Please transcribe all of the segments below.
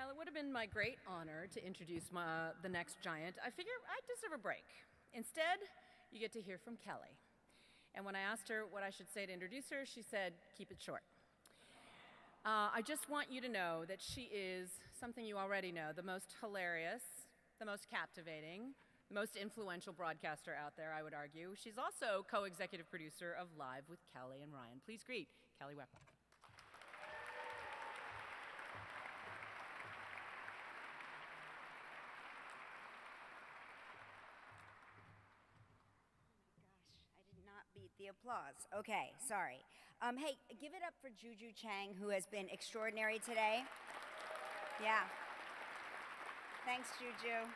While it would have been my great honor to introduce the next giant, I figure I deserve a break. Instead, you get to hear from Kelly. And when I asked her what I should say to introduce her, she said, keep it short. I just want you to know that she is something you already know, the most hilarious, the most captivating, the most influential broadcaster out there, I would argue. She's also co-executive producer of Live with Kelly and Ryan. Please greet Kelly Wepper. Not beat the applause. Okay, sorry. Hey, give it up for Juju Chang, who has been extraordinary today. Yeah. Thanks, Juju.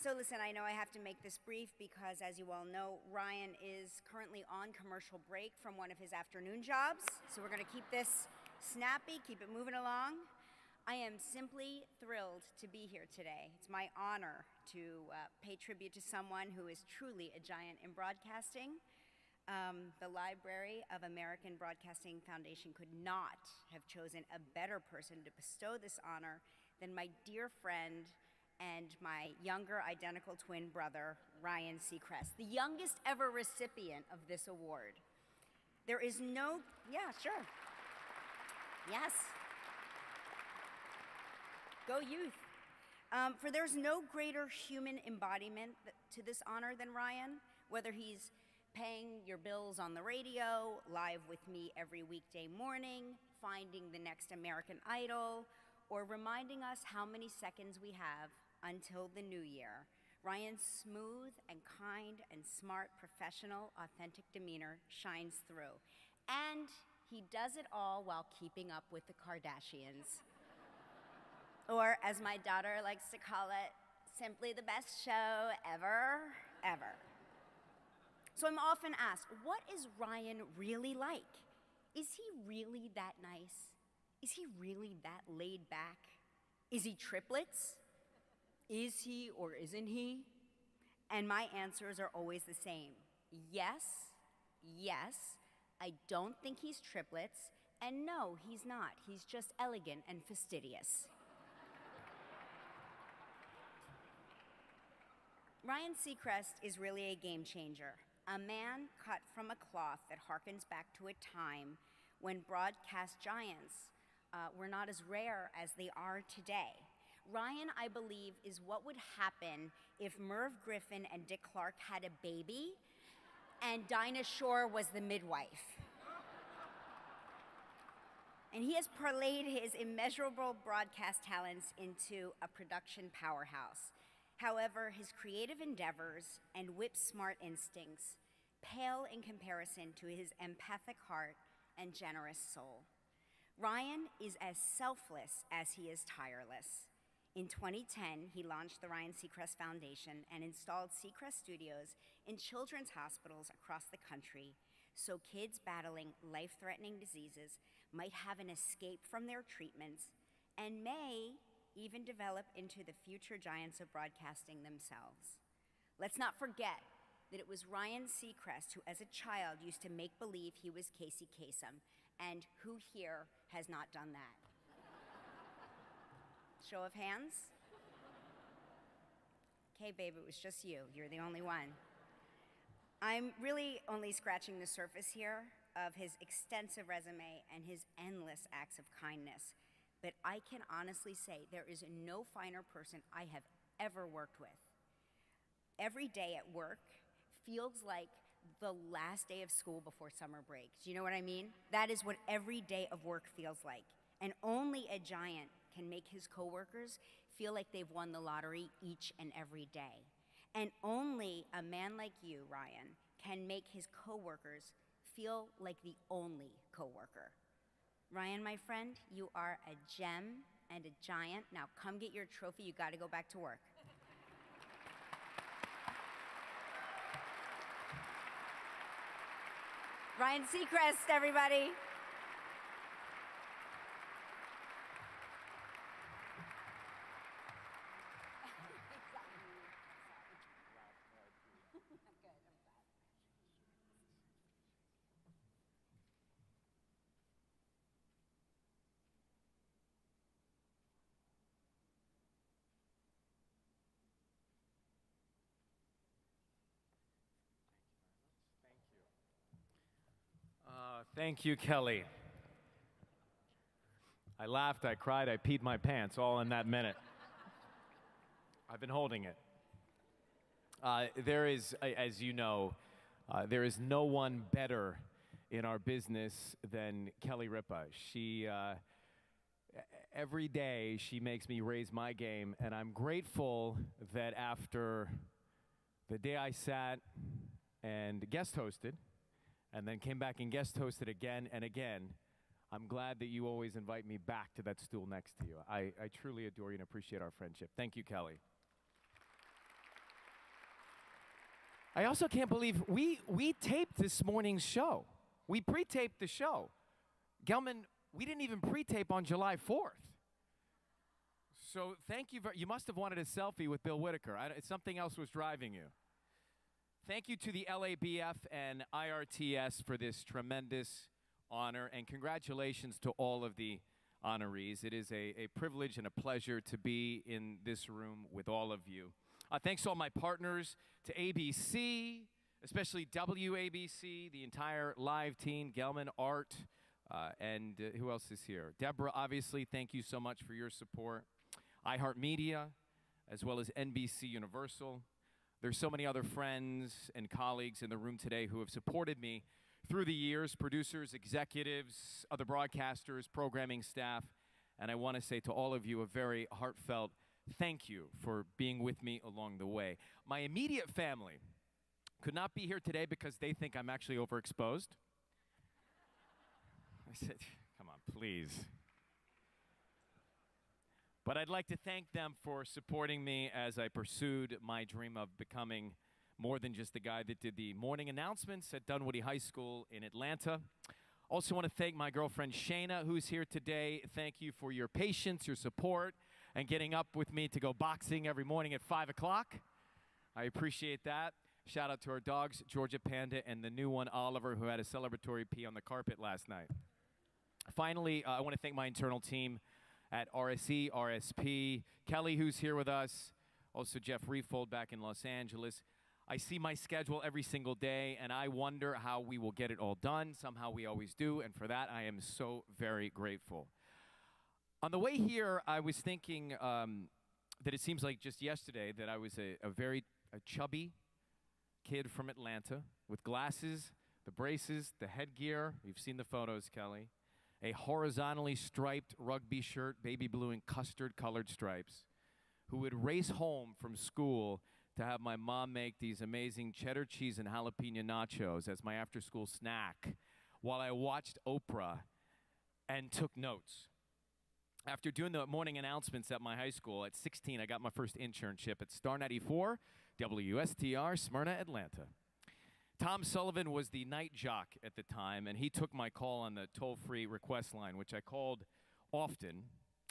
So listen, I know I have to make this brief because, as you all know, Ryan is currently on commercial break from one of his afternoon jobs. So we're going to keep this snappy, keep it moving along. I am simply thrilled to be here today. It's my honor to pay tribute to someone who is truly a giant in broadcasting. The Library of American Broadcasting Foundation could not have chosen a better person to bestow this honor than my dear friend and my younger identical twin brother, Ryan Seacrest, the youngest ever recipient of this award. There is no, yeah, sure. Yes. Go youth. For there's no greater human embodiment to this honor than Ryan, whether he's paying your bills on the radio, live with me every weekday morning, finding the next American Idol, or reminding us how many seconds we have until the new year. Ryan's smooth and kind and smart, professional, authentic demeanor shines through. And he does it all while keeping up with the Kardashians. Or, as my daughter likes to call it, simply the best show ever, ever. So I'm often asked, what is Ryan really like? Is he really that nice? Is he really that laid back? Is he triplets? Is he or isn't he? And my answers are always the same. Yes, yes, I don't think he's triplets, and no, he's not. He's just elegant and fastidious. Ryan Seacrest is really a game changer, a man cut from a cloth that harkens back to a time when broadcast giants were not as rare as they are today. Ryan, I believe, is what would happen if Merv Griffin and Dick Clark had a baby and Dinah Shore was the midwife. And he has parlayed his immeasurable broadcast talents into a production powerhouse. However, his creative endeavors and whip-smart instincts pale in comparison to his empathic heart and generous soul. Ryan is as selfless as he is tireless. In 2010, he launched the Ryan Seacrest Foundation and installed Seacrest studios in children's hospitals across the country so kids battling life-threatening diseases might have an escape from their treatments and may even develop into the future giants of broadcasting themselves. Let's not forget that it was Ryan Seacrest who, as a child, used to make believe he was Casey Kasem, and who here has not done that? Show of hands? Okay, babe, it was just you. You're the only one. I'm really only scratching the surface here of his extensive resume and his endless acts of kindness. But I can honestly say there is no finer person I have ever worked with. Every day at work feels like the last day of school before summer break. Do you know what I mean? That is what every day of work feels like. And only a giant can make his coworkers feel like they've won the lottery each and every day. And only a man like you, Ryan, can make his coworkers feel like the only coworker. Ryan, my friend, you are a gem and a giant. Now come get your trophy. You got to go back to work. Ryan Seacrest, everybody. Thank you, Kelly. I laughed, I cried, I peed my pants all in that minute. I've been holding it. There is, as you know, there is no one better in our business than Kelly Ripa. She, every day, she makes me raise my game, and I'm grateful that after the day I sat and guest hosted, and then came back and guest hosted again and again, I'm glad that you always invite me back to that stool next to you. I truly adore you and appreciate our friendship. Thank you, Kelly. I also can't believe we taped this morning's show. We pre-taped the show. Gelman, we didn't even pre-tape on July 4th. So thank you. You must have wanted a selfie with Bill Whitaker. Something else was driving you. Thank you to the LABF and IRTS for this tremendous honor, and congratulations to all of the honorees. It is a privilege and a pleasure to be in this room with all of you. Thanks to all my partners, to ABC, especially WABC, the entire live team, Gelman, Art, and who else is here? Deborah, obviously, thank you so much for your support. iHeartMedia, as well as NBC Universal. There's so many other friends and colleagues in the room today who have supported me through the years, producers, executives, other broadcasters, programming staff, and I want to say to all of you a very heartfelt thank you for being with me along the way. My immediate family could not be here today because they think I'm actually overexposed. I said, come on, please. But I'd like to thank them for supporting me as I pursued my dream of becoming more than just the guy that did the morning announcements at Dunwoody High School in Atlanta. Also want to thank my girlfriend Shayna, who's here today. Thank you for your patience, your support, and getting up with me to go boxing every morning at 5 o'clock. I appreciate that. Shout out to our dogs, Georgia Panda, and the new one, Oliver, who had a celebratory pee on the carpet last night. Finally, I want to thank my internal team at RSE, RSP, Kelly, who's here with us, also Jeff Refold back in Los Angeles. I see my schedule every single day, and I wonder how we will get it all done. Somehow we always do, and for that, I am so very grateful. On the way here, I was thinking that it seems like just yesterday that I was a very chubby kid from Atlanta with glasses, the braces, the headgear. You've seen the photos, Kelly. A horizontally striped rugby shirt, baby blue and custard-colored stripes, who would race home from school to have my mom make these amazing cheddar cheese and jalapeno nachos as my after-school snack while I watched Oprah and took notes. After doing the morning announcements at my high school at 16, I got my first internship at Star 94, WSTR, Smyrna, Atlanta. Tom Sullivan was the night jock at the time, and he took my call on the toll-free request line, which I called often,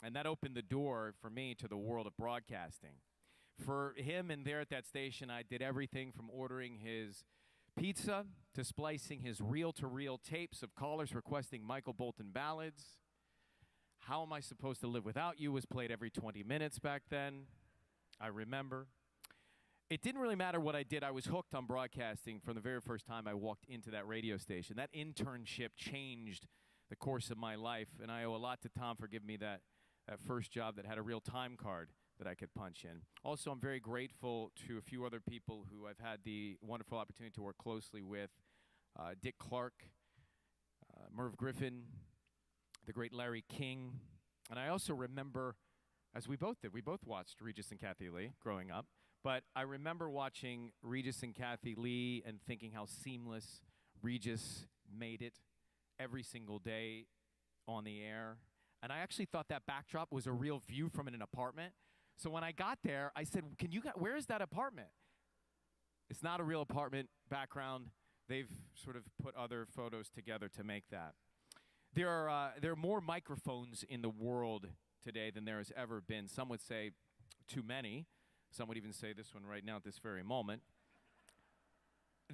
and that opened the door for me to the world of broadcasting. For him and there at that station, I did everything from ordering his pizza to splicing his reel-to-reel tapes of callers requesting Michael Bolton ballads. How Am I Supposed to Live Without You was played every 20 minutes back then. I remember. It didn't really matter what I did. I was hooked on broadcasting from the very first time I walked into that radio station. That internship changed the course of my life, and I owe a lot to Tom for giving me that first job that had a real time card that I could punch in. Also, I'm very grateful to a few other people who I've had the wonderful opportunity to work closely with. Dick Clark, Merv Griffin, the great Larry King. And I also remember, as we both did, we both watched Regis and Kathy Lee growing up. But I remember watching Regis and Kathy Lee and thinking how seamless Regis made it every single day on the air. And I actually thought that backdrop was a real view from an apartment. So when I got there, I said, where is that apartment? It's not a real apartment background. They've sort of put other photos together to make that. There are more microphones in the world today than there has ever been. Some would say too many. Some would even say this one right now at this very moment.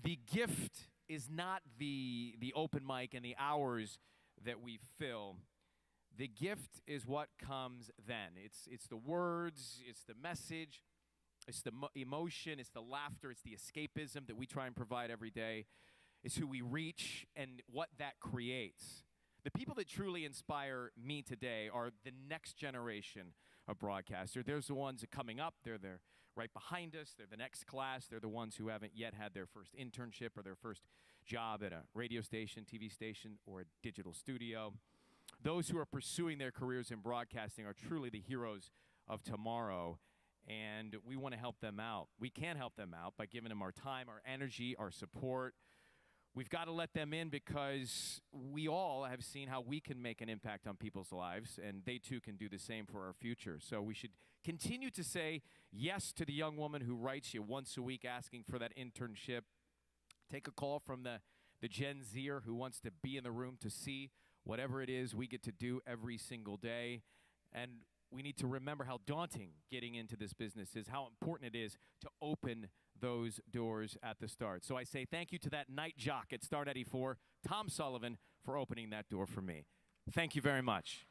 The gift is not the open mic and the hours that we fill. The gift is what comes then. It's the words, it's the message, it's the emotion, it's the laughter, it's the escapism that we try and provide every day. is who we reach and what that creates. The people that truly inspire me today are the next generation of broadcasters. There's the ones that are coming up. They're right behind us. They're the next class. They're the ones who haven't yet had their first internship or their first job at a radio station, TV station, or a digital studio. Those who are pursuing their careers in broadcasting are truly the heroes of tomorrow, and we want to help them out. We can help them out by giving them our time, our energy, our support. We've got to let them in because we all have seen how we can make an impact on people's lives, and they too can do the same for our future. So we should continue to say yes to the young woman who writes you once a week asking for that internship. Take a call from the Gen Zer who wants to be in the room to see whatever it is we get to do every single day. And we need to remember how daunting getting into this business is, how important it is to open those doors at the start. So I say thank you to that night jock at Start 84, Tom Sullivan, for opening that door for me. Thank you very much.